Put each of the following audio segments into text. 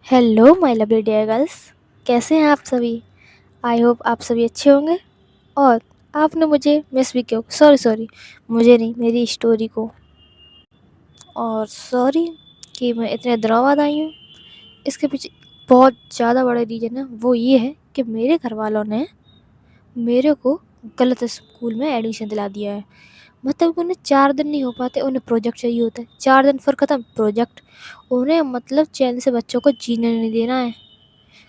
Hello my lovely dear girls. कैसे हैं आप सभी? आई होप आप सभी अच्छे होंगे। और आपने मुझे मिस भी क्यों, सॉरी मुझे नहीं, मेरी स्टोरी को। और सॉरी कि मैं इतने दिनों बाद आई हूँ। इसके पीछे बहुत ज़्यादा बड़ा रीज़न है, वो ये है कि मेरे घर वालों ने मेरे को गलत स्कूल में एडमिशन दिला दिया है। मतलब कि उन्हें 4 दिन नहीं हो पाते, उन्हें प्रोजेक्ट चाहिए होता है। 4 दिन फिर ख़त्म प्रोजेक्ट। उन्हें मतलब चैन से बच्चों को जीने नहीं देना है।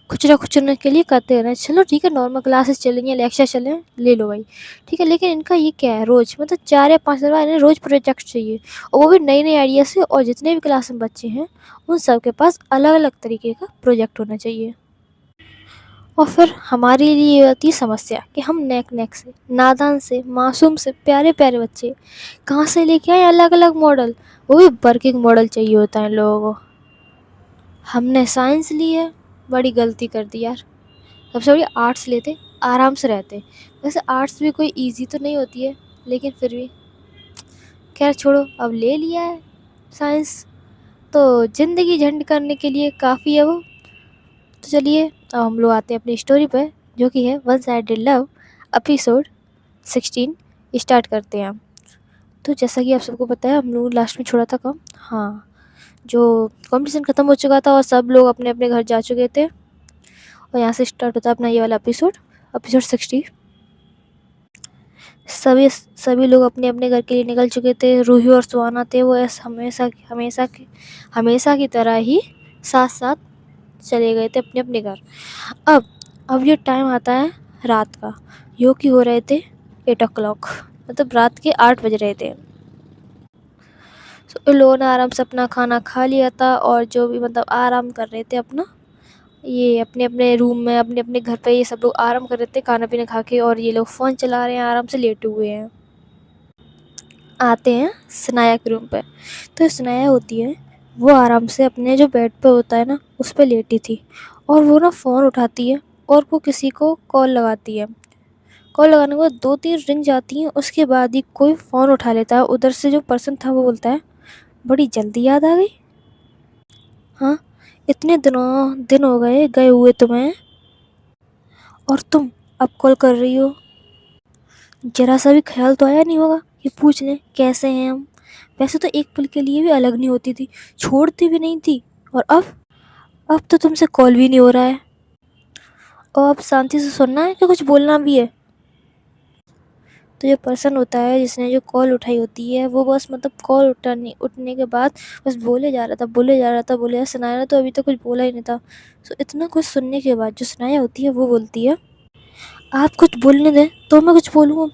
कुछ ना कुछ उनके लिए करते रहना है। चलो ठीक है, नॉर्मल क्लासेस चलेंगे, लेक्चर चलें, ले लो भाई, ठीक है। लेकिन इनका ये क्या है, रोज़ मतलब 4 या 5 दिन बाद इन्हें रोज़ प्रोजेक्ट चाहिए, और वो भी नई नई आइडिया से। और जितने भी क्लास में बच्चे हैं उन सब के पास अलग अलग तरीके का प्रोजेक्ट होना चाहिए। और फिर हमारे लिए ये होती है समस्या कि हम नेक से, नादान से, मासूम से, प्यारे प्यारे बच्चे कहाँ से लेके आए अलग अलग मॉडल। वो भी वर्किंग मॉडल चाहिए होता है इन लोगों को। हमने साइंस ली है, बड़ी गलती कर दी यार। सबसे बड़ी आर्ट्स लेते, आराम से रहते। वैसे आर्ट्स भी कोई इजी तो नहीं होती है, लेकिन फिर भी खैर छोड़ो, अब ले लिया है साइंस, तो ज़िंदगी झंड करने के लिए काफ़ी है वो। तो चलिए अब हम लोग आते हैं अपनी स्टोरी पर, जो कि है one sided love episode 16। Start करते हैं हम। तो जैसा कि आप सबको पता है, हम लोग लास्ट में छोड़ा था कम, हाँ, जो कंपटीशन ख़त्म हो चुका था और सब लोग अपने अपने घर जा चुके थे। और यहाँ से स्टार्ट होता है अपना ये वाला एपिसोड, एपिसोड 60। सभी सभी लोग अपने अपने घर के लिए निकल चुके थे। रूही और सुहाना थे, वो हमेशा की तरह ही साथ साथ चले गए थे अपने अपने घर। अब अब ये टाइम आता है रात का, जो कि हो रहे थे 8 o'clock, मतलब रात के 8 बज रहे थे। तो उन लोगों ने आराम से अपना खाना खा लिया था, और जो भी मतलब आराम कर रहे थे अपना, ये अपने अपने रूम में, अपने अपने घर पे ये सब लोग आराम कर रहे थे खाना पीना खा के। और ये लोग फ़ोन चला रहे हैं, आराम से लेटे हुए हैं। आते हैं सनाया के रूम पे। तो सनाया होती है, वो आराम से अपने जो बेड पे होता है ना, उस पे लेटी थी। और वो ना फ़ोन उठाती है और वो किसी को कॉल लगाती है। कॉल लगाने के बाद 2-3 रिंग जाती हैं, उसके बाद ही कोई फ़ोन उठा लेता है। उधर से जो पर्सन था वो बोलता है, बड़ी जल्दी याद आ गई। हाँ, इतने दिन हो गए गए हुए तुम्हें, और तुम अब कॉल कर रही हो। ज़रा सा भी ख्याल तो आया नहीं होगा कि पूछ लें कैसे हैं हम। वैसे तो एक पल के लिए भी अलग नहीं होती थी, छोड़ती भी नहीं थी। और अब तो तुमसे कॉल भी नहीं हो रहा है। और अब शांति से सुनना है कि कुछ बोलना भी है? तो जो पर्सन होता है जिसने जो कॉल उठाई होती है, वो बस मतलब कॉल उठने के बाद बस बोले जा रहा था, बोले जा रहा था, बोले जा। सनाया ने तो अभी तक कुछ बोला ही नहीं था। सो इतना कुछ सुनने के बाद जो सनाया होती है वो बोलती है, आप कुछ बोलने दें तो मैं कुछ बोलूँ।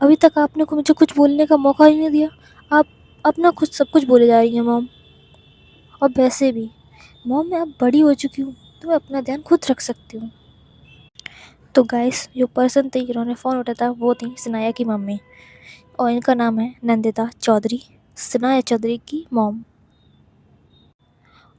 अभी तक आपने को मुझे कुछ बोलने का मौका ही नहीं दिया। आप अपना खुद सब कुछ बोले जा रही हैं मॉम। और वैसे भी मॉम, मैं अब बड़ी हो चुकी हूँ, तो मैं अपना ध्यान खुद रख सकती हूँ। तो गाइस, जो पर्सन थी जिन्होंने फ़ोन उठाया था वो थी सनाया की मम्मी, और इनका नाम है नंदिता चौधरी, सनाया चौधरी की मॉम।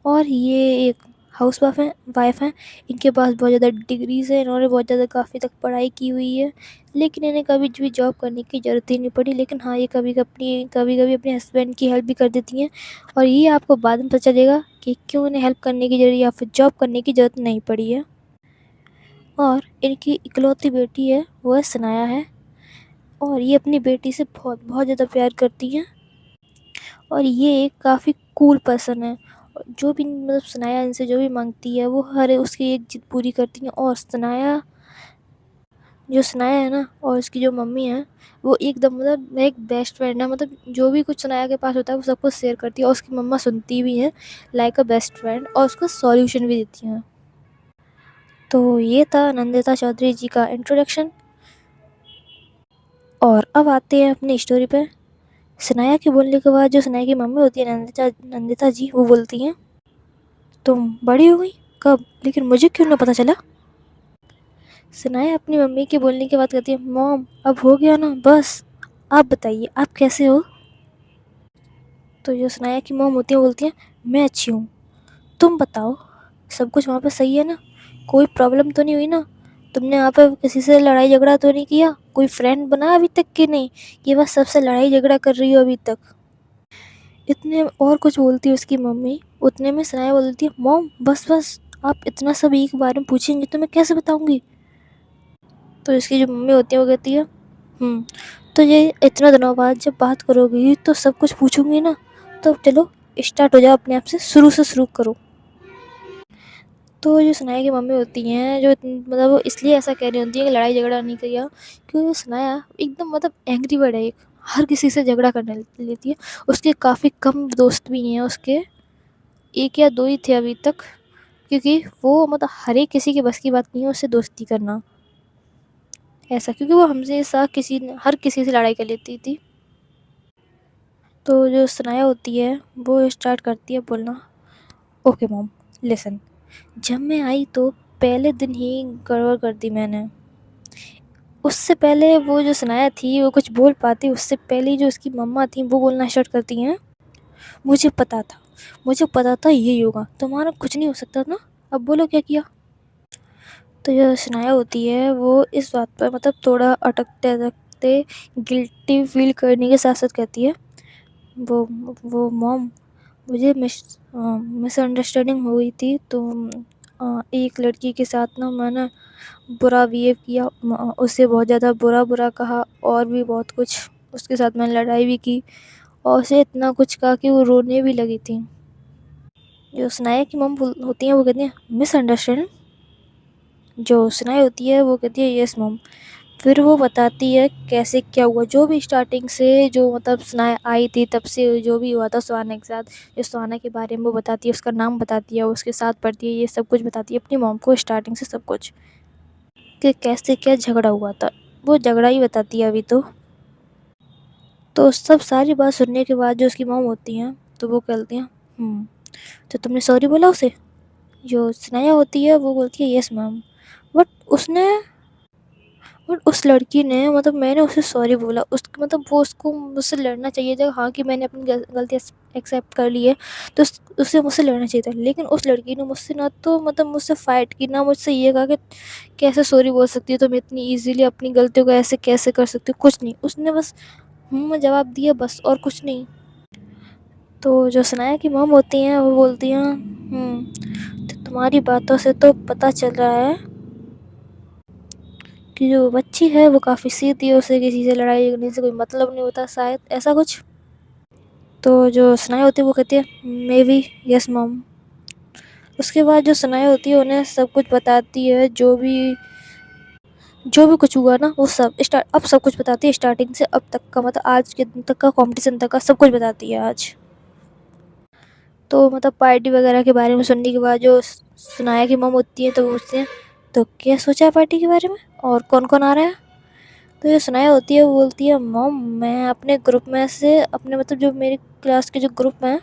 और ये एक हाउस वाइफ हैं। इनके पास बहुत ज़्यादा डिग्रीज़ है, इन्होंने बहुत ज़्यादा काफ़ी तक पढ़ाई की हुई है, लेकिन इन्हें कभी भी जॉब करने की ज़रूरत ही नहीं पड़ी। लेकिन हाँ, ये कभी कभी अपने हस्बैंड की हेल्प भी कर देती हैं। और ये आपको बाद में पता चलेगा कि क्यों इन्हें हेल्प करने की ज़रूरत या फिर जॉब करने की ज़रूरत नहीं पड़ी है। और इनकी इकलौती बेटी है, वो सनाया है। और ये अपनी बेटी से बहुत बहुत ज़्यादा प्यार करती हैं। और ये एक काफ़ी कूल पर्सन है। जो भी मतलब सनाया इनसे जो भी मांगती है, वो हर उसकी एक जिद पूरी करती हैं। और सनाया है ना, और उसकी जो मम्मी है, वो एकदम मतलब एक बेस्ट फ्रेंड है। मतलब जो भी कुछ सनाया के पास होता है वो सब कुछ शेयर करती है, और उसकी मम्मा सुनती भी हैं, लाइक अ बेस्ट फ्रेंड, और उसका सॉल्यूशन भी देती हैं। तो ये था नंदिता चौधरी जी का इंट्रोडक्शन। और अब आते हैं अपनी स्टोरी पे। सनाया के बोलने के बाद जो सनाया की मम्मी होती है, नंदिता जी, वो बोलती हैं, तुम बड़ी हो गई? कब? लेकिन मुझे क्यों ना पता चला? सनाया अपनी मम्मी के बोलने के बाद कहती है, मॉम अब हो गया ना, बस आप बताइए आप कैसे हो? तो जो सनाया की मॉम होती है वो बोलती है, मैं अच्छी हूँ, तुम बताओ, सब कुछ वहाँ पे सही है ना? कोई प्रॉब्लम तो नहीं हुई ना? तुमने वहाँ पे किसी से लड़ाई झगड़ा तो नहीं किया? कोई फ्रेंड बना अभी तक कि नहीं? ये बस सबसे लड़ाई झगड़ा कर रही हो अभी तक? इतने और कुछ बोलती है उसकी मम्मी, उतने में सनाया बोलती है, मॉम बस बस, आप इतना सब एक बार में पूछेंगे तो मैं कैसे बताऊंगी। तो इसकी जो मम्मी होती है वो कहती है, तो ये इतना दिनों बाद जब बात करोगी तो सब कुछ पूछूंगी ना, तो चलो स्टार्ट हो जाओ, अपने आप से शुरू करो। तो जो सनाया की मम्मी होती हैं, जो मतलब वो इसलिए ऐसा कह रही होती है कि लड़ाई झगड़ा नहीं किया, क्योंकि सनाया एकदम मतलब एंग्री बर्ड है, एक हर किसी से झगड़ा करने लेती है। उसके काफ़ी कम दोस्त भी हैं उसके, एक या दो ही थे अभी तक, क्योंकि वो मतलब हर एक किसी के बस की बात नहीं है उससे दोस्ती करना, ऐसा, क्योंकि वो हमसे सा किसी हर किसी से लड़ाई कर लेती थी। तो जो सनाया होती है वो स्टार्ट करती है बोलना, ओके मॉम, लिसन, जब मैं आई तो पहले दिन ही गड़बड़ कर दी मैंने। उससे पहले वो जो सनाया थी वो कुछ बोल पाती, उससे पहले जो उसकी मम्मा थी वो बोलना स्टार्ट करती हैं, मुझे पता था, मुझे पता था यही होगा, तुम्हारा कुछ नहीं हो सकता ना, अब बोलो क्या किया। तो जो सनाया होती है वो इस बात पर मतलब थोड़ा अटकते अटकते गिल्टी फील करने के साथ साथ कहती है, वो वो मॉम, मुझे मिसअंडरस्टैंडिंग हो गई थी, तो एक लड़की के साथ ना मैंने बुरा बिहेव किया, उससे बहुत ज़्यादा बुरा बुरा कहा, और भी बहुत कुछ, उसके साथ मैंने लड़ाई भी की, और उसे इतना कुछ कहा कि वो रोने भी लगी थी। जो सनाया की मम होती हैं वो कहती हैं, मिसअंडरस्टैंडिंग। जो सनाया होती है वो कहती है, यस मम। फिर वो बताती है कैसे क्या हुआ, जो भी स्टार्टिंग से जो मतलब सनाया आई थी तब से जो भी हुआ था सुहाना के साथ, जो सुहाना के बारे में वो बताती है, उसका नाम बताती है, उसके साथ पढ़ती है, ये सब कुछ बताती है अपनी मॉम को स्टार्टिंग से सब कुछ, कि कैसे क्या झगड़ा हुआ था, वो झगड़ा ही बताती है अभी तो सब सारी बात सुनने के बाद जो उसकी मॉम होती हैं तो वो कहती हैं, तो तुमने सॉरी बोला उसे। जो सनाया होती है वो बोलती है, यस मैम, बट उसने और उस लड़की ने मतलब मैंने उसे सॉरी बोला, उस मतलब वो उसको मुझसे लड़ना चाहिए था, हाँ कि मैंने अपनी गलती एक्सेप्ट कर ली है, तो उसे मुझसे लड़ना चाहिए था, लेकिन उस लड़की ने मुझसे ना तो मतलब मुझसे फ़ाइट की, ना मुझसे ये कहा कि कैसे सॉरी बोल सकती है तुम इतनी ईजिली अपनी गलतियों को, ऐसे कैसे कर सकती हो, कुछ नहीं, उसने बस में जवाब दिया बस, और कुछ नहीं। तो जो सनाया की मॉम होती हैं वो बोलती हैं, तो तुम्हारी बातों से तो पता चल रहा है कि जो बच्ची है वो काफ़ी सीधी है, उसे किसी से लड़ाई करने से कोई मतलब नहीं होता, शायद ऐसा कुछ। तो जो सनाया होती है वो कहती है, मे बी, यस मॉम। उसके बाद जो सनाया होती है उन्हें सब कुछ बताती है, जो भी कुछ हुआ ना वो सब अब सब कुछ बताती है, स्टार्टिंग से अब तक का, मतलब आज के दिन तक का, कंपटीशन तक का सब कुछ बताती है आज। तो मतलब पार्टी वगैरह के बारे में सुनने के बाद जो सनाया की मॉम होती है तो वो पूछते हैं, तो क्या सोचा है पार्टी के बारे में, और कौन कौन आ रहा है। तो जो सनाया होती है वो बोलती है, मॉम मैं अपने ग्रुप में से अपने मतलब जो मेरी क्लास के जो ग्रुप हैं,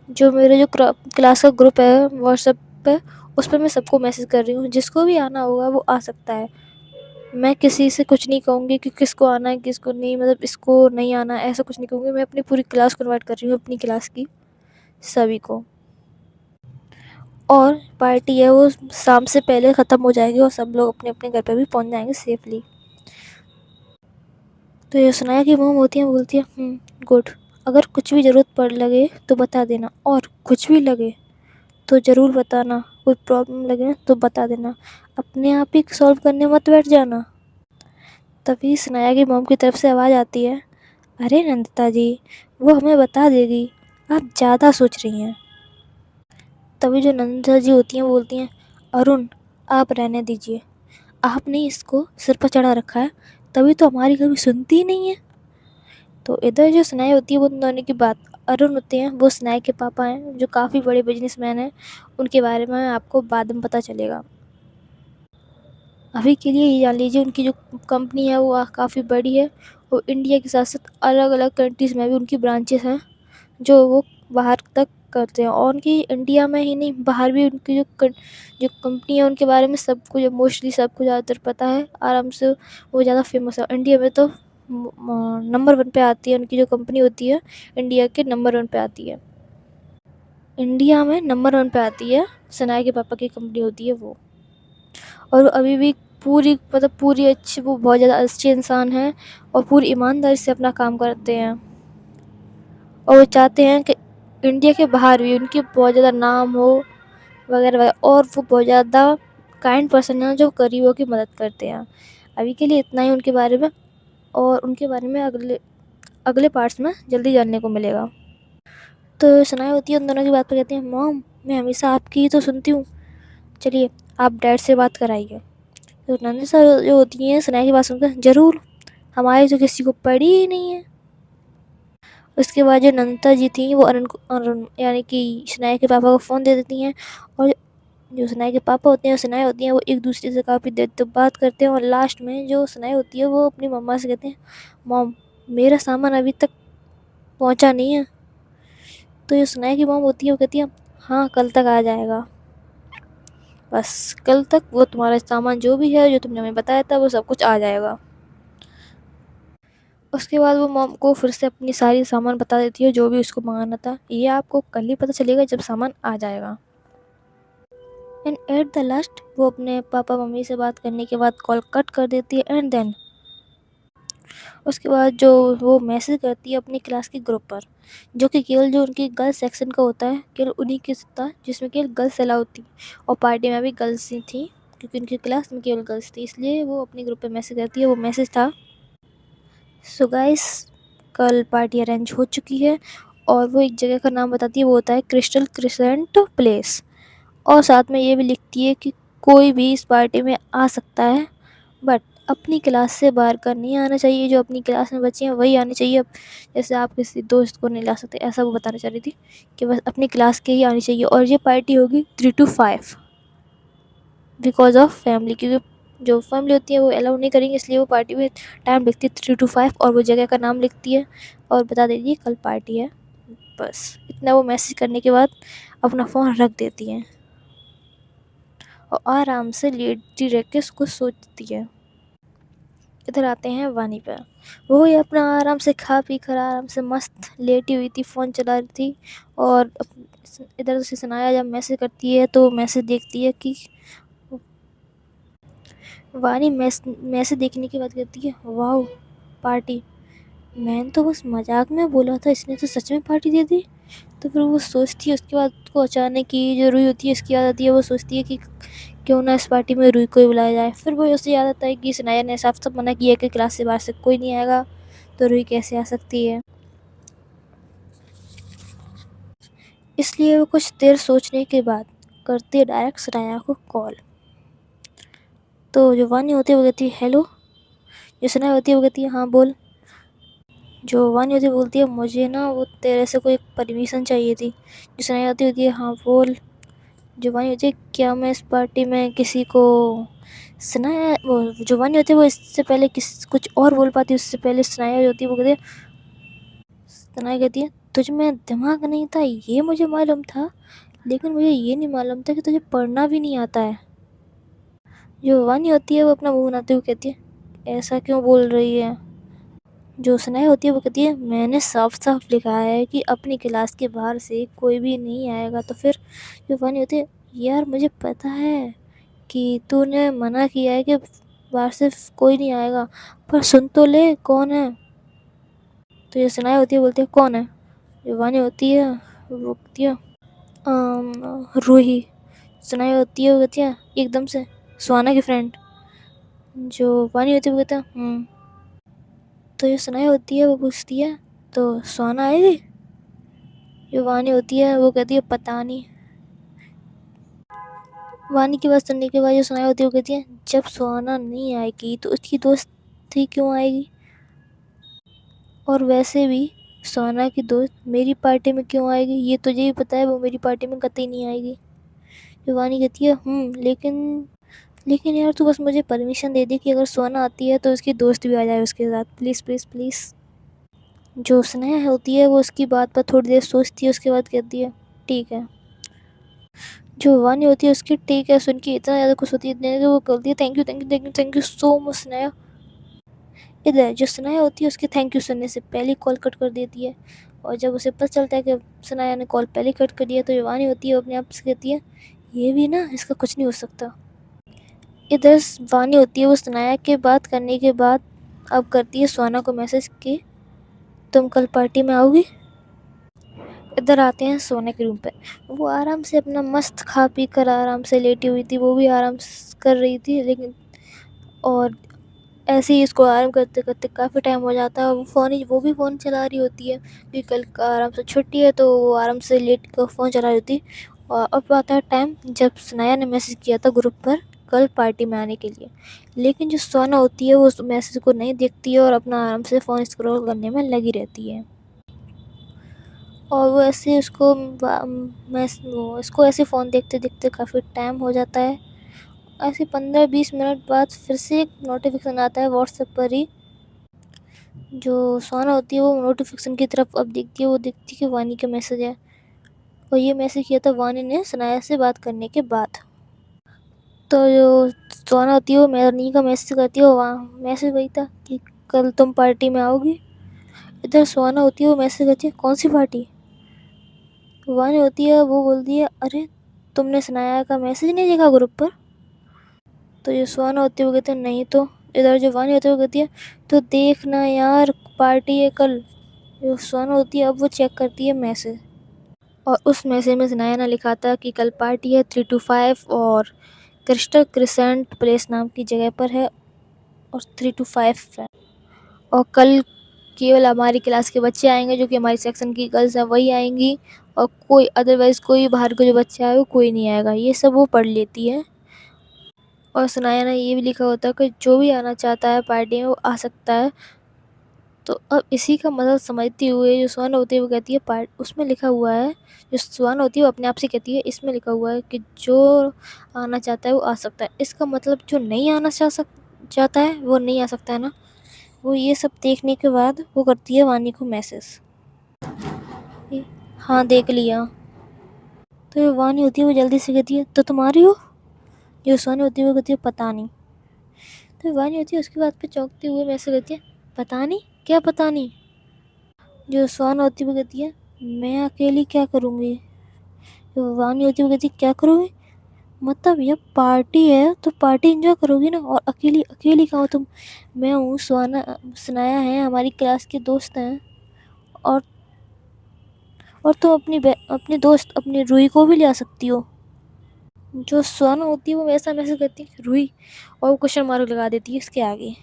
जो मेरे जो क्लास का ग्रुप है व्हाट्सएप पे, उस पर मैं सबको मैसेज कर रही हूँ, जिसको भी आना होगा वो आ सकता है। मैं किसी से कुछ नहीं कहूँगी कि किसको आना है किसको नहीं, मतलब इसको नहीं आना, ऐसा कुछ नहीं कहूँगी, मैं अपनी पूरी क्लास को इन्वाइट कर रही हूँ, अपनी क्लास की सभी को। और पार्टी है वो शाम से पहले ख़त्म हो जाएगी और सब लोग अपने अपने घर पे भी पहुँच जाएंगे सेफली। तो ये सुनाया कि मोम होती है, बोलती है, गुड, अगर कुछ भी ज़रूरत पड़ लगे तो बता देना, और कुछ भी लगे तो ज़रूर बताना, कोई प्रॉब्लम लगे ना तो बता देना, अपने आप ही सॉल्व करने मत बैठ जाना। तभी सुनाया कि मोम की तरफ से आवाज़ आती है, अरे नंदिता जी, वो हमें बता देगी, आप ज़्यादा सोच रही हैं। तभी जो नंदिता जी होती हैं वो बोलती हैं, अरुण, आप रहने दीजिए, आपने इसको सिर पर चढ़ा रखा है, तभी तो हमारी कभी सुनती ही नहीं है। तो इधर जो सनाई होती है वो दोनों की बात, अरुण होते हैं वो सनाई के पापा हैं, जो काफ़ी बड़े बिजनेसमैन हैं, उनके बारे में आपको बाद में पता चलेगा। अभी के लिए ये जान लीजिए उनकी जो कंपनी है वो काफ़ी बड़ी है, और इंडिया के साथ साथ अलग अलग कंट्रीज़ में भी उनकी ब्रांचेस हैं, जो वो बाहर तक करते हैं, और उनकी इंडिया में ही नहीं बाहर भी उनकी जो कंपनी है उनके बारे में सब कुछ मोस्टली सबको ज़्यादातर पता है आराम से, वो ज़्यादा फेमस है इंडिया में, तो नंबर 1 पे आती है उनकी जो कंपनी होती है, इंडिया के नंबर 1 पे आती है, इंडिया में नंबर 1 पे आती है, सनाया के पापा की कंपनी होती है वो। और अभी भी पूरी मतलब पूरी अच्छी, वो बहुत ज़्यादा अच्छे इंसान हैं और पूरी ईमानदारी से अपना काम करते हैं। और वो चाहते हैं कि इंडिया के बाहर भी उनकी बहुत ज़्यादा नाम हो वगैरह वगैरह, और वो बहुत ज़्यादा काइंड पर्सन हैं जो गरीबों की मदद करते हैं। अभी के लिए इतना ही उनके बारे में, और उनके बारे में अगले अगले पार्ट्स में जल्दी जानने को मिलेगा। तो सनाया होती है उन दोनों की बात पर कहती है, मॉम मैं हमेशा आपकी ही तो सुनती हूँ, चलिए आप डैड से बात कराइए। तो नंदिसा जो होती हैं सनाया की बात सुनकर, ज़रूर, हमारी तो किसी को पड़ी ही नहीं है। उसके बाद जो नंदिता जी थी वो अरुण यानी कि सनाया के पापा को फ़ोन दे देती हैं, और जो सनाया के पापा होते हैं और सनाया होती हैं वो एक दूसरे से काफ़ी देर तक बात करते हैं, और लास्ट में जो सनाया होती है वो अपनी मम्मा से कहते हैं, मॉम मेरा सामान अभी तक पहुंचा नहीं है। तो जो सनाया की मॉम होती है वो कहती है, हाँ कल तक आ जाएगा, बस कल तक वो तुम्हारा सामान जो भी है जो तुमने हमें बताया था वो सब कुछ आ जाएगा। उसके बाद वो मॉम को फिर से अपनी सारी सामान बता देती है जो भी उसको मंगाना था, ये आपको कल ही पता चलेगा जब सामान आ जाएगा। एंड एट द लास्ट वो अपने पापा मम्मी से बात करने के बाद कॉल कट कर देती है। एंड देन उसके बाद जो वो मैसेज करती है अपनी क्लास के ग्रुप पर, जो कि केवल जो उनकी गर्ल्स सेक्शन का होता है केवल उन्हीं के था, जिसमें केवल गर्ल्स अलाउड थी, और पार्टी में भी गर्ल्स ही थी क्योंकि उनकी क्लास में केवल गर्ल्स थी, इसलिए वो अपने ग्रुप पे मैसेज करती है। वो मैसेज था, सो गाइस कल पार्टी अरेंज हो चुकी है, और वो एक जगह का नाम बताती है, वो होता है क्रिस्टल क्रिसेंट प्लेस, और साथ में ये भी लिखती है कि कोई भी इस पार्टी में आ सकता है, बट अपनी क्लास से बाहर का नहीं आना चाहिए, जो अपनी क्लास में बच्चे हैं वही आने चाहिए। अब जैसे आप किसी दोस्त को नहीं ला सकते, ऐसा वो बताना चाह रही थी कि बस अपनी क्लास के ही आनी चाहिए, और ये पार्टी होगी 3 to 5 बिकॉज ऑफ फैमिली, क्योंकि जो फैमिली होती है वो अलाउ नहीं करेंगे, इसलिए वो पार्टी में टाइम लिखती है 3 to 5, और वो जगह का नाम लिखती है और बता देती है कल पार्टी है। बस इतना वो मैसेज करने के बाद अपना फ़ोन रख देती है और आराम से लेटी रह के उसको सोचती है। इधर आते हैं वानी पे, वो ही अपना आराम से खा पी कर आराम से मस्त लेटी हुई थी, फ़ोन चला रही थी, और इधर से सनाया जब मैसेज करती है तो मैसेज देखती है कि वानी मैसेज देखने के बाद कहती है, वाह पार्टी, मैंने तो बस मजाक में बोला था, इसने तो सच में पार्टी दे दी। तो फिर वो सोचती है, उसके बाद उसको अचानक की जो रुई होती है इसकी याद आती है, वो सोचती है कि क्यों ना इस पार्टी में रुई को ही बुलाया जाए। फिर वो उसे याद आता है कि सनाया ने साफ साफ मना किया कि क्लास से बाहर से कोई नहीं आएगा, तो रुई कैसे आ सकती है। इसलिए वो कुछ देर सोचने के बाद करती है डायरेक्ट सनाया को कॉल। तो जो वानी होती है वो कहती है, हेलो। जो सनाया होती है वो कहती है, हाँ बोल। जो वानी होती है बोलती है, मुझे ना वो तेरे से कोई परमिशन चाहिए थी। जो सनाया होती है, हाँ बोल। जो वानी होती है, क्या मैं इस पार्टी में किसी को सनाया, वो जो वानी होती है वो इससे पहले किस कुछ और बोल पाती है, उससे पहले सनाया जो होती है वो कहती है, सनाया कहती है, तुझ में दिमाग नहीं था ये मुझे मालूम था, लेकिन मुझे ये नहीं मालूम था कि तुझे पढ़ना भी नहीं आता है। जो वानी होती है वो अपना मुंह बनाते हुए कहती है, ऐसा क्यों बोल रही है। जो सनाया होती है वो कहती है, मैंने साफ साफ लिखा है कि अपनी क्लास के बाहर से कोई भी नहीं आएगा। तो फिर जो वानी होती है, यार मुझे पता है कि तूने मना किया है कि बाहर से कोई नहीं आएगा, पर सुन तो ले कौन है। तो ये सनाया होती है बोलती है, कौन है। जो वानी होती है वो कहती है, रूही। सनाया होती है वो कहती है एकदम से, सुहाना की फ्रेंड। जो वानी होती है वो कहता है, तो जो सनाया होती है वो पूछती है, तो सुहाना आएगी। जो वानी होती है वो कहती है, पता नहीं। वानी की बात सुनने के बाद जो सनाया होती है वो कहती है, जब सुहाना नहीं आएगी तो उसकी दोस्त थी क्यों आएगी, और वैसे भी सोना की दोस्त मेरी पार्टी में क्यों आएगी, ये तुझे भी पता है वो मेरी पार्टी में कतई नहीं आएगी। शिवानी कहती है, लेकिन लेकिन यार तू बस मुझे परमिशन दे दे कि अगर सोना आती है तो उसकी दोस्त भी आ जाए उसके साथ, प्लीज़ प्लीज़ प्लीज़। जो स्नेहा होती है वो उसकी बात पर थोड़ी देर सोचती है, उसके बाद कहती है, ठीक है। जो वानी होती है उसकी ठीक है सुन के इतना ज़्यादा खुश होती है, इतने कि वो बोलती है, thank you thank you thank you thank you so much Sneha. इधर जो सनाया होती है उसके थैंक यू सुनने से पहले कॉल कट कर देती है, और जब उसे पता चलता है कि सनाया ने कॉल पहले कट कर दिया तो जो वानी होती है वो अपने आप से कहती है, ये भी ना इसका कुछ नहीं हो सकता। इधर वानी होती है वो सनाया के बात करने के बाद अब करती है सोना को मैसेज कि तुम कल पार्टी में आओगी। इधर आते हैं सोने के रूम पे। वो आराम से अपना मस्त खा पी कर आराम से लेटी हुई थी, वो भी आराम कर रही थी, लेकिन और ऐसे ही इसको आराम करते करते काफ़ी टाइम हो जाता है। वो भी फ़ोन चला रही होती है क्योंकि कल का आराम से छुट्टी है, तो वो आराम से लेट कर फ़ोन चला रही होती। और अब आता है टाइम जब सनाया ने मैसेज किया था ग्रुप पर कल पार्टी में आने के लिए, लेकिन जो सोना होती है वो उस मैसेज को नहीं देखती है और अपना आराम से फ़ोन स्क्रॉल करने में लगी रहती है। और वो ऐसे उसको वो इसको ऐसे फ़ोन देखते देखते काफ़ी टाइम हो जाता है। ऐसे 15-20 मिनट बाद फिर से एक नोटिफिकेशन आता है व्हाट्सएप पर ही। जो सोना होती है वो नोटिफिकेशन की तरफ अब देखती है, वो देखती है कि वानी का मैसेज है, और ये मैसेज किया था वानी ने सनाया से बात करने के बाद। तो जो सोना होती है वो वानी का मैसेज करती है, वहाँ मैसेज वही था कि कल तुम पार्टी में आओगी। इधर सोना होती है वो मैसेज करती है कौन सी पार्टी। वानी होती है वो बोलती है अरे तुमने सनाया का मैसेज नहीं देखा ग्रुप पर। तो जो सुहाना होती है वो कहती है नहीं, तो इधर जो वानी होती है वो कहती है तो देखना यार पार्टी है कल। जो सुहाना होती है अब वो चेक करती है मैसेज, और उस मैसेज में सनाया ने लिखा था कि कल पार्टी है 3 to 5 और क्रिस्टल क्रिसेंट प्लेस नाम की जगह पर है, और 3 to 5 फ्रेंड। और कल केवल हमारी क्लास के बच्चे आएंगे, जो कि हमारी सेक्शन की गर्ल्स हैं वही आएंगी, और कोई अदरवाइज़ कोई बाहर का जो बच्चा है वो कोई नहीं आएगा। ये सब वो पढ़ लेती है। और सुनाया ने ये भी लिखा होता है कि जो भी आना चाहता है पार्टी में वो आ सकता है। तो अब इसी का मतलब समझती हुए जो सुहाना होती है वो कहती है पार्ट उसमें लिखा हुआ है, जो सुहाना होती है वो अपने आप से कहती है इसमें लिखा हुआ है कि जो आना चाहता है वो आ सकता है। इसका मतलब जो नहीं आना चाहता है वो नहीं आ सकता है ना। वो ये सब देखने के बाद वो करती है वानी को मैसेज, हाँ देख लिया। तो जो वानी होती है वो जल्दी से कहती है तो तुम आ रही हो। जो सुहानी होती है वो कहती है पता नहीं। तो वानी होती है उसकी बात पे चौंकते हुए मैसेज करती है पता नहीं, क्या पता नहीं। जो सुहाना होती है वो कहती है मैं अकेली क्या करूँगी। जो वानी होती है वो कहती है क्या करोगी, मतलब ये पार्टी है तो पार्टी एंजॉय करोगी ना, और अकेली अकेली कहाँ हो तुम। मैं हूँ सुहाना, सनाया है, हमारी क्लास के दोस्त हैं, और तुम अपनी दोस्त अपनी रूही को भी ले आ सकती हो। जो सुहाना होती है वो वैसा मैसेज करती है रूही, और वो क्वेश्चन मार्क लगा देती है इसके आगे।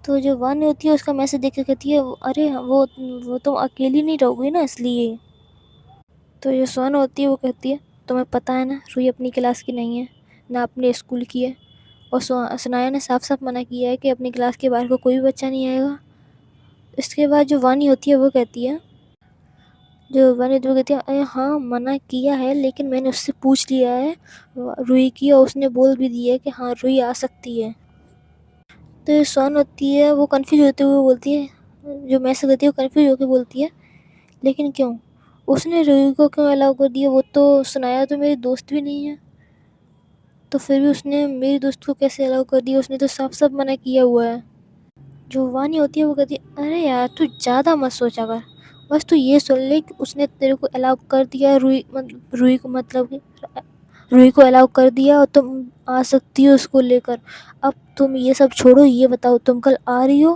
तो जो वानी होती है उसका मैसेज देख के कहती है अरे वो तुम अकेली नहीं रहोगी ना इसलिए। तो जो सोना होती है वो कहती है तुम्हें पता है ना रूही अपनी क्लास की नहीं है, ना अपने स्कूल की है, और सनाया ने साफ साफ मना किया है कि अपनी क्लास के बाहर को कोई भी बच्चा नहीं आएगा। इसके बाद जो वानी होती है वो कहती है, जो वानी होती है वो कहती है अरे हाँ मना किया है, लेकिन मैंने उससे पूछ लिया है रूही की, और उसने बोल भी दिया है कि हाँ रूही आ सकती है। तो जो सोन होती है वो कन्फ्यूज होते हुए बोलती है, जो मैसेज करती है वो कन्फ्यूज होकर बोलती है लेकिन क्यों, उसने रूही को क्यों अलाउ कर दिया, वो तो सुनाया तो मेरी दोस्त भी नहीं है, तो फिर भी उसने मेरी दोस्त को कैसे अलाउ कर दिया, उसने तो साफ साफ मना किया हुआ है। जो वानी होती है वो कहती है अरे यार तू ज़्यादा मत सोचा कर, बस तू ये सुन ले कि उसने तेरे को अलाउ कर दिया, रूही को मतलब कि रूही को अलाउ कर दिया और तुम आ सकती हो उसको लेकर। अब तुम ये सब छोड़ो, ये बताओ तुम कल आ रही हो।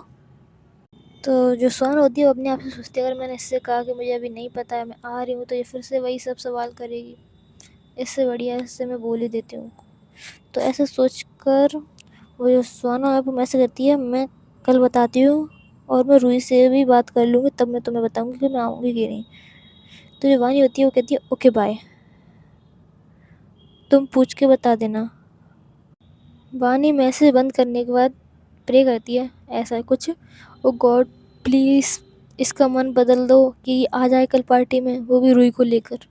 तो जो स्वान होती है वो अपने आप से सोचती है अगर मैंने इससे कहा कि मुझे अभी नहीं पता है मैं आ रही हूँ, तो ये फिर से वही सब सवाल करेगी, इससे बढ़िया इससे मैं बोल ही देती हूँ। तो ऐसे सोच कर वो जो स्वाना है वो मैसेज करती है मैं कल बताती हूँ, और मैं रूही से भी बात कर लूँगी तब मैं तुम्हें बताऊँगी कि मैं आऊँगी कि नहीं। तो जो वानी होती है वो कहती है ओके बाय, तुम पूछ के बता देना। वानी मैसेज बंद करने के बाद प्रे करती है ऐसा कुछ, ओ गॉड प्लीज़ इसका मन बदल दो कि आ जाए कल पार्टी में, वो भी रूही को लेकर।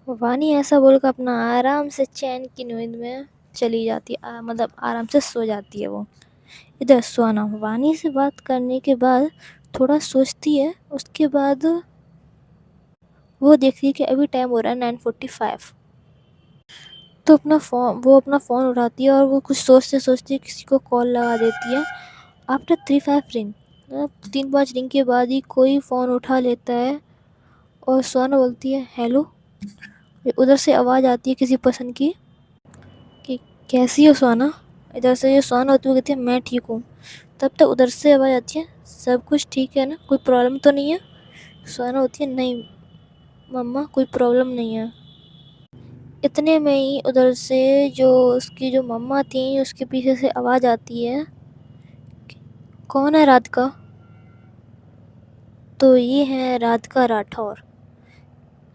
वानी ऐसा बोलकर अपना आराम से चैन की नींद में चली जाती है, मतलब आराम से सो जाती है वो। इधर सोना वानी से बात करने के बाद थोड़ा सोचती है, उसके बाद वो देखती है कि अभी टाइम हो रहा है 9:45। तो वो अपना फ़ोन उठाती है और वो कुछ सोचते सोचते किसी को कॉल लगा देती है। आफ्टर 3-5 रिंग, मतलब 3-5 रिंग के बाद ही कोई फ़ोन उठा लेता है, और सोना बोलती है हेलो। उधर से आवाज़ आती है किसी पर्सन की कि कैसी हो सोना। इधर से जो सोना होती है वो कहती है मैं ठीक हूँ। तब तक उधर से आवाज़ आती है सब कुछ ठीक है ना, कोई प्रॉब्लम तो नहीं है। सुहाना होती है, नहीं मम्मा कोई प्रॉब्लम नहीं है। इतने में ही उधर से जो उसकी जो मम्मा थी उसके पीछे से आवाज़ आती है, कौन है राधिका? तो ये है राधिका राठौर,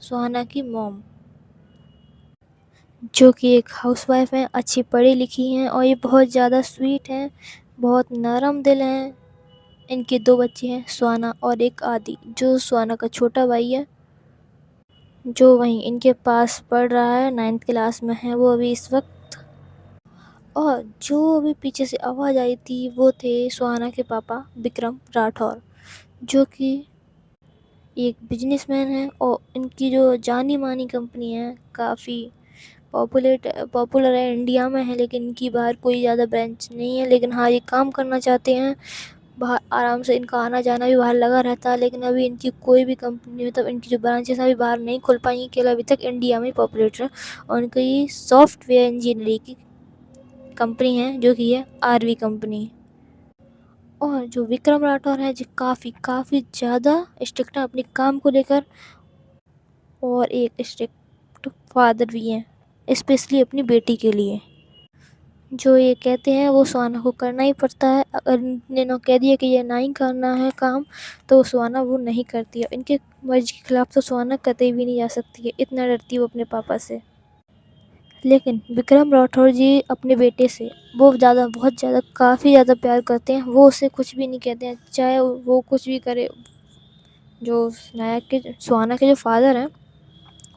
सुहाना की मॉम, जो कि एक हाउसवाइफ हैं, अच्छी पढ़ी लिखी हैं और ये बहुत ज़्यादा स्वीट हैं, बहुत नरम दिल हैं। इनके 2 बच्चे हैं, सुहाना और एक आदि, जो सुहाना का छोटा भाई है, जो वहीं इनके पास पढ़ रहा है, 9th क्लास में है वो अभी इस वक्त। और जो अभी पीछे से आवाज़ आई थी वो थे सुहाना के पापा विक्रम राठौर, जो कि एक बिजनेसमैन है और इनकी जो जानी मानी कंपनी है, काफ़ी पॉपुलर है, इंडिया में है, लेकिन इनकी बाहर कोई ज़्यादा ब्रांच नहीं है। लेकिन हाँ, ये काम करना चाहते हैं बाहर, आराम से इनका आना जाना भी बाहर लगा रहता है। लेकिन अभी इनकी कोई भी कंपनी, मतलब इनकी जो ब्रांचेस अभी बाहर नहीं खुल पाई, केवल अभी तक इंडिया में पॉपुलेट है। और इनकी सॉफ्टवेयर इंजीनियरिंग की कंपनी है, जो कि है आरवी कंपनी। और जो विक्रम राठौर है, जो काफ़ी काफ़ी ज़्यादा स्ट्रिक्ट है अपने काम को लेकर, और एक स्ट्रिक्ट फादर भी हैं, स्पेशली अपनी बेटी के लिए। जो ये कहते हैं वो सुहाना को करना ही पड़ता है। अगर इन्होंने कह दिया कि ये नहीं करना है काम, तो सुहाना वो नहीं करती है। इनके मर्जी के खिलाफ तो सुहाना कतई भी नहीं जा सकती है, इतना डरती है वो अपने पापा से। लेकिन विक्रम राठौर जी अपने बेटे से बहुत ज़्यादा काफ़ी ज़्यादा प्यार करते हैं। वो उसे कुछ भी नहीं कहते हैं, चाहे वो कुछ भी करे। जो सुहाना के जो फादर हैं,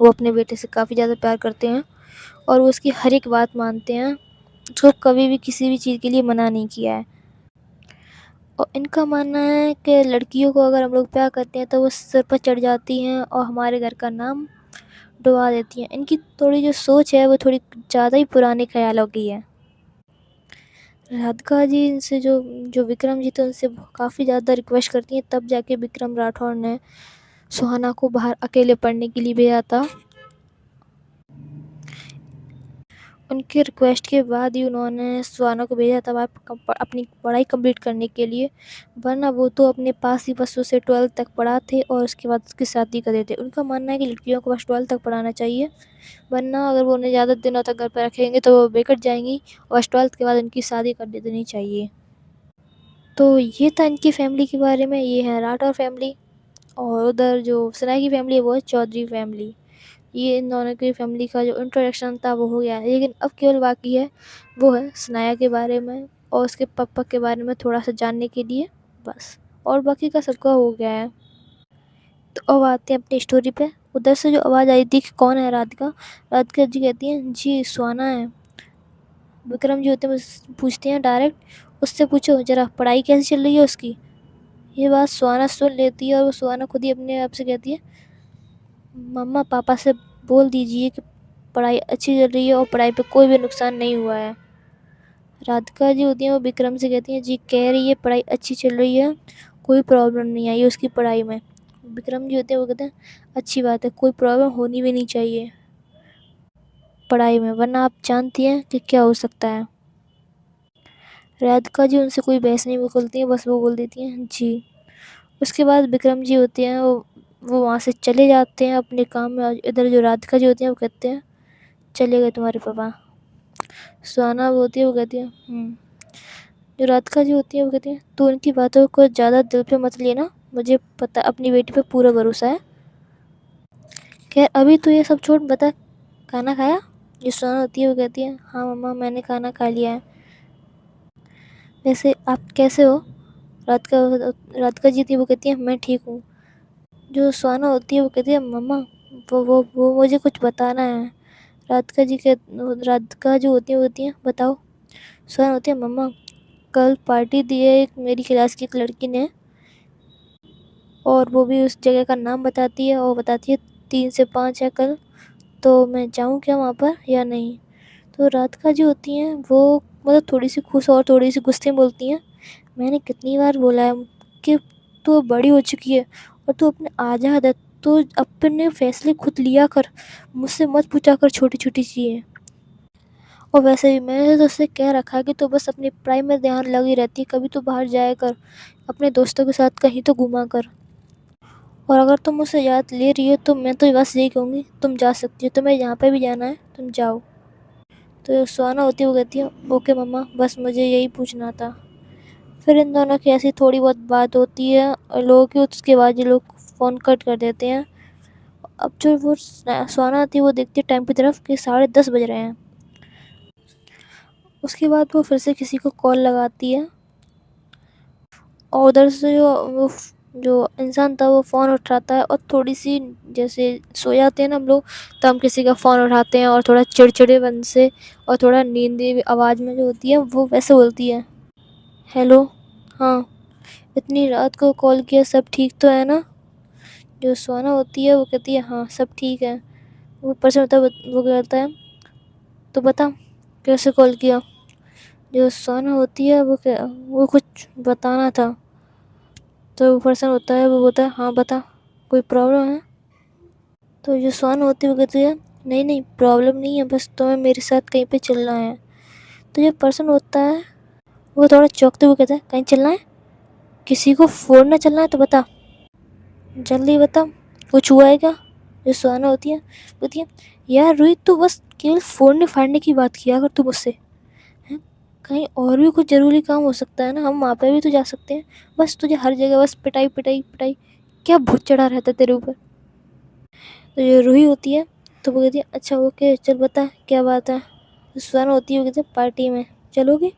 वो अपने बेटे से काफ़ी ज़्यादा प्यार करते हैं और वो उसकी हर एक बात मानते हैं। उसको कभी भी किसी भी चीज़ के लिए मना नहीं किया है। और इनका मानना है कि लड़कियों को अगर हम लोग प्यार करते हैं तो वो सिर पर चढ़ जाती हैं और हमारे घर का नाम डुबा देती हैं। इनकी थोड़ी जो सोच है वो थोड़ी ज़्यादा ही पुराने ख्यालों की है। राधिका जी इनसे जो जो विक्रम जी थे उनसे काफ़ी ज़्यादा रिक्वेस्ट करती हैं, तब जाके विक्रम राठौर ने सुहाना को बाहर अकेले पढ़ने के लिए भेजा था। उनके रिक्वेस्ट के बाद ही उन्होंने सुहाना को भेजा था अपनी पढ़ाई कंप्लीट करने के लिए, वरना वो तो अपने पास ही बस उसे 12th तक पढ़ा थे और उसके बाद उसकी शादी कर देते। उनका मानना है कि लड़कियों को बस 12th तक पढ़ाना चाहिए, वरना अगर वो उन्हें ज़्यादा दिनों तक घर पर रखेंगे तो वो बिगड़ जाएंगी, और बस 12th के बाद उनकी शादी कर देनी चाहिए। तो ये था इनकी फैमिली के बारे में। ये है राठौर फैमिली, और उधर जो सराय की फैमिली है वो है चौधरी फैमिली। ये इन दोनों की फैमिली का जो इंट्रोडक्शन था वो हो गया है, लेकिन अब केवल बाकी है वो है सनाया के बारे में और उसके पापा के बारे में थोड़ा सा जानने के लिए, बस। और बाकी का सबका हो गया है। तो अब आते हैं अपनी स्टोरी पे। उधर से जो आवाज़ आई थी कि कौन है राधिका, राधिका जी कहती हैं जी सुहाना है। विक्रम जी होते हैं पूछते हैं डायरेक्ट, उससे पूछो ज़रा पढ़ाई कैसी चल रही है उसकी। ये बात सुहाना सुन लेती है और वो सुहाना खुद ही अपने आप से कहती है, मम्मा पापा से बोल दीजिए कि पढ़ाई अच्छी चल रही है और पढ़ाई पे कोई भी नुकसान नहीं हुआ है। राधिका जी होती हैं वो विक्रम से कहती हैं जी कह रही है पढ़ाई अच्छी चल रही है, कोई प्रॉब्लम नहीं आई है उसकी पढ़ाई में। विक्रम जी होते हैं वो कहते हैं अच्छी बात है, कोई प्रॉब्लम होनी भी नहीं चाहिए पढ़ाई में, वरना आप जानती हैं कि क्या हो सकता है। राधिका जी उनसे कोई बहस नहीं बोलती हैं, बस वो बोल देती हैं जी। उसके बाद विक्रम जी होते हैं वो वहाँ से चले जाते हैं अपने काम में। इधर जो राधिका जी होती हैं वो कहते हैं चले गए तुम्हारे पापा। सुहाना होती है वो कहती है जो राधिका जी होती है वो कहती है तो उनकी बातों को ज़्यादा दिल पे मत लेना, मुझे पता अपनी बेटी पे पूरा भरोसा है। खैर अभी तो ये सब छोड़, बता खाना खाया? जो सुहाना होती है वो कहती है हाँ मम्मा मैंने खाना खा लिया है। वैसे आप कैसे हो? राधिका राधिका जी थी वो कहती है मैं ठीक हूँ। जो सुहाना होती है वो कहती है मम्मा वो मुझे कुछ बताना है। राधिका जो होती हैं बताओ। सुहाना होती है मम्मा कल पार्टी दी है एक मेरी क्लास की एक लड़की ने, और वो भी उस जगह का नाम बताती है और बताती है 3 से 5 है कल, तो मैं जाऊँ क्या वहाँ पर या नहीं। तो राधिका जी होती हैं वो मतलब थोड़ी सी खुश और थोड़ी सी गुस्से में बोलती हैं मैंने कितनी बार बोला है कि तू बड़ी हो चुकी है और तू अपने आज़ाद है, तो अपने फैसले खुद लिया कर, मुझसे मत पूछा कर छोटी छोटी चीज़ें। और वैसे भी मैंने तो उससे कह रखा है कि तू बस अपनी पढ़ाई में ध्यान लगी रहती है, कभी तो बाहर जाया कर, अपने दोस्तों के साथ कहीं तो घूमा कर। और अगर तुम मुझसे इजाज़त ले रही हो तो मैं तो बस यही कहूँगी, तुम जा सकती हो, तुम्हें जहाँ पे भी जाना है तुम जाओ। तो सुहाना होती है वो कहती है, ओके मम्मा, बस मुझे यही पूछना था। फिर इन दोनों की ऐसी थोड़ी बहुत बात होती है और लोगों की, उसके बाद ये लोग फ़ोन कट कर देते हैं। अब जो वो सुहाना आती है वो देखती है टाइम की तरफ कि 10:30 बज रहे हैं। उसके बाद वो फिर से किसी को कॉल लगाती है और उधर से जो इंसान था वो फ़ोन उठाता है और थोड़ी सी, जैसे सो जाते हैं ना हम लोग, तो हम किसी का फ़ोन उठाते हैं और थोड़ा चिड़चिड़ेपन से और थोड़ा नींदी आवाज़ में जो होती है वो वैसे बोलती है, हेलो, हाँ, इतनी रात को कॉल किया, सब ठीक तो है ना? जो सुहाना होती है वो कहती है, हाँ सब ठीक है। वो ऊपर से होता है, वो कहता है, तो बता कैसे कॉल किया? जो सुहाना होती है वो कुछ बताना था। तो वो पर्सन होता है वो बोलता है, हाँ बता, कोई प्रॉब्लम है? तो जो स्वान होती है वो कहती है, नहीं नहीं प्रॉब्लम नहीं है, बस तुम्हें मेरे साथ कहीं पे चलना है। तो जो पर्सन होता है वो थोड़ा चौंकते हुए कहता है, कहीं चलना है? किसी को फोड़ना चलना है तो बता, जल्दी बता, कुछ हुआ है क्या? जो सुहाना होती है बोलती है, यार रोहित, तू बस केवल फोड़ने फाड़ने की बात किया अगर तू मुझसे, हैं? कहीं और भी कुछ ज़रूरी काम हो सकता है ना, हम वहाँ पे भी तो जा सकते हैं। बस तुझे हर जगह बस पिटाई पिटाई पिटाई, क्या भूत चढ़ा रहता है तेरे ऊपर? तो जो रूही होती है तो वो कहती है, अच्छा ओके चल बता क्या बात है? तो सुहाना होती है वो कहती है, पार्टी में चलोगी?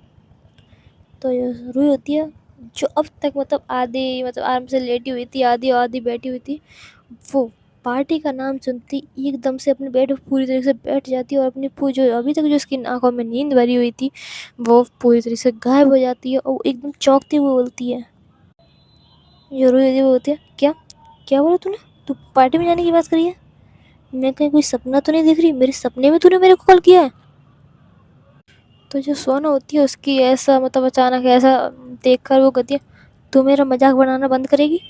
तो जो रूही होती है, जो अब तक मतलब आधी मतलब आराम से लेटी हुई थी, आधी आधी बैठी हुई थी, वो पार्टी का नाम सुनती एकदम से अपने बेड पर पूरी तरह से बैठ जाती है और अपनी पूरी जो अभी तक जो उसकी आंखों में नींद भरी हुई थी वो पूरी तरह से गायब हो जाती है और एकदम चौंकती हुई बोलती है, जो रूही होती है वो बोलती है, क्या क्या बोला तूने? तू पार्टी में जाने की बात करी है? मैं कहीं कोई सपना तो नहीं देख रही? मेरे सपने में तूने मेरे को कॉल किया है? तो जो सोना होती है उसकी ऐसा मतलब अचानक ऐसा देखकर वो कहती है, तू मेरा मजाक बनाना बंद करेगी?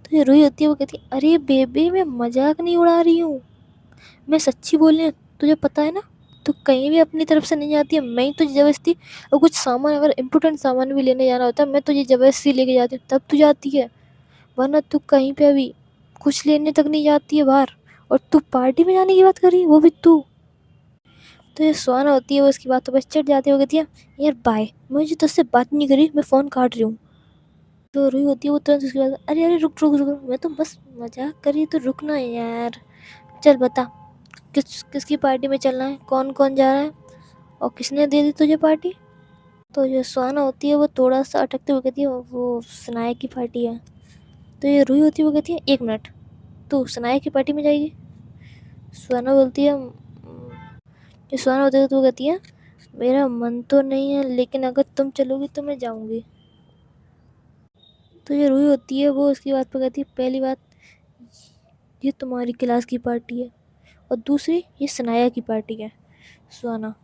तो ये रूही होती है वो कहती है, अरे बेबी मैं मजाक नहीं उड़ा रही हूँ, मैं सच्ची बोल रही हूँ, तुझे पता है ना, तू कहीं भी अपनी तरफ से नहीं जाती है, मैं ही तुझे ज़बरदस्ती, और कुछ सामान अगर इम्पोर्टेंट सामान भी लेने जाना होता है मैं तुझे ज़बरदस्ती लेके जाती हूँ तब तू जाती है, वरना तू कहीं पे भी कुछ लेने तक नहीं जाती है बाहर, और तू पार्टी में जाने की बात कर रही है, वो भी तू। तो ये सुहाना होती है वो उसकी बातों पर चिढ़ जाती है, वो कहती है, यार बाय, मुझे तुझसे बात नहीं करी, मैं फ़ोन काट रही हूँ। तो रुई होती है वो तुरंत उसके बाद, अरे अरे रुक रुक रुक, मैं तो बस मजाक कर रही हूँ, तो रुकना यार, चल बता किसकी पार्टी में चलना है, कौन कौन जा रहा है और किसने दे दी तुझे पार्टी? तो जो सुहाना होती है वो थोड़ा सा अटकते हुए कहती है, वो सनाया की पार्टी है। तो ये रुई होती है वो कहती है, एक मिनट, तू सनाया की पार्टी में जाएगी? सुहाना बोलती है, ये सुहाना होती है तो वो कहती है, मेरा मन तो नहीं है लेकिन अगर तुम चलोगी तो मैं जाऊंगी। तो जो रूही होती है वो उसकी बात पर कहती है, पहली बात, ये तुम्हारी क्लास की पार्टी है और दूसरी ये सनाया की पार्टी है, सुहाना।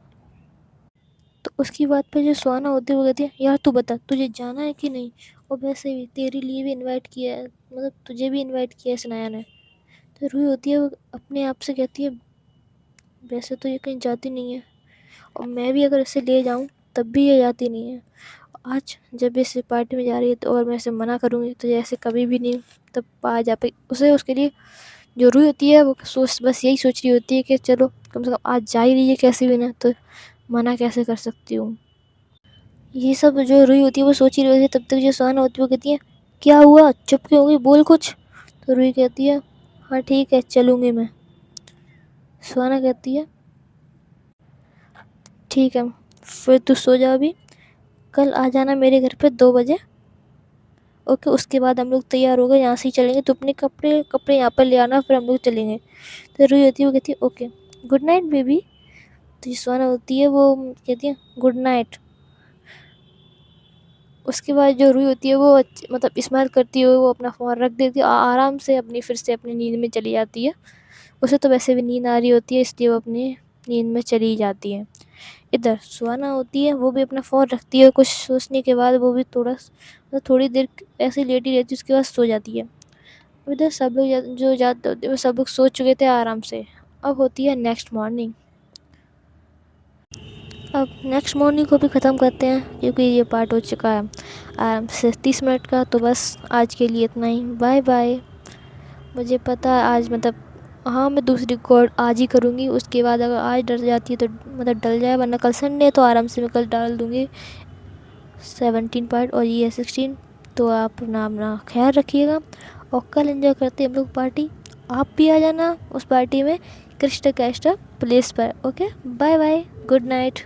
तो उसकी बात पे जो सुहाना होती है वो कहती है, यार तू बता तुझे जाना है कि नहीं, और वैसे भी तेरे लिए भी इनवाइट किया है, मतलब तुझे भी इनवाइट किया है सनाया ने। तो रूही होती है वो अपने आप से कहती है, वैसे तो ये कहीं जाती नहीं है और मैं भी अगर इसे ले जाऊँ तब भी ये जाती नहीं है। आज जब इस पार्टी में जा रही है तो और मैं इसे मना करूँगी तो जैसे कभी भी नहीं, तब आ जा पे उसे, उसके लिए जो रूही होती है वो बस यही सोच रही होती है कि चलो कम से कम आज जा ही रही है कैसे भी ना, तो मना कैसे कर सकती हूँ। ये सब जो रूही होती है वो सोच ही रही होती है, तब तक जो सुहाना होती है वो कहती है, क्या हुआ, चुप क्यों हो गई, बोल कुछ। तो रूही कहती है, हाँ ठीक है चलूँगी मैं। सुहाना कहती है, ठीक है, फिर तू सो जा अभी, कल आ जाना मेरे घर पे 2 बजे। ओके, उसके बाद हम लोग तैयार हो गए, यहाँ से ही चलेंगे, तो अपने कपड़े कपड़े यहाँ पर ले आना, फिर हम लोग चलेंगे। तो रूही होती है वो कहती है, ओके गुड नाइट बेबी। तो जो सुहाना होती है वो कहती है, गुड नाइट। उसके बाद जो रूही होती है वो मतलब स्माइल करती हुई वो अपना फ़ोन रख देती है, आराम से अपनी फिर से अपनी नींद में चली जाती है। उसे तो वैसे भी नींद आ रही होती है इसलिए वो अपनी नींद में चली जाती है। इधर सुहाना होती है वो भी अपना फ़ोन रखती है, कुछ सोचने के बाद वो भी मतलब थोड़ी देर ऐसे ही लेटी रहती है, उसके बाद सो जाती है। इधर सब लोग जो जाते होते वो सब लोग सो चुके थे आराम से। अब होती है नेक्स्ट मॉर्निंग। अब नेक्स्ट मॉर्निंग को भी ख़त्म करते हैं क्योंकि ये पार्ट हो चुका है आराम से 30 मिनट का। तो बस आज के लिए इतना ही, बाय बाय। मुझे पता है आज मतलब हाँ मैं दूसरी रिकॉर्ड आज ही करूँगी, उसके बाद अगर आज डल जाती है तो मतलब डल जाए, वरना कल संडे तो आराम से मैं कल डाल दूँगी 17 पार्ट और ये 16। तो आप अपना ख्याल रखिएगा और कल एंजॉय करते हैं हम लोग पार्टी। आप भी आ जाना उस पार्टी में क्रिस्टल कैस्टर प्लेस पर। Okay bye bye, good night.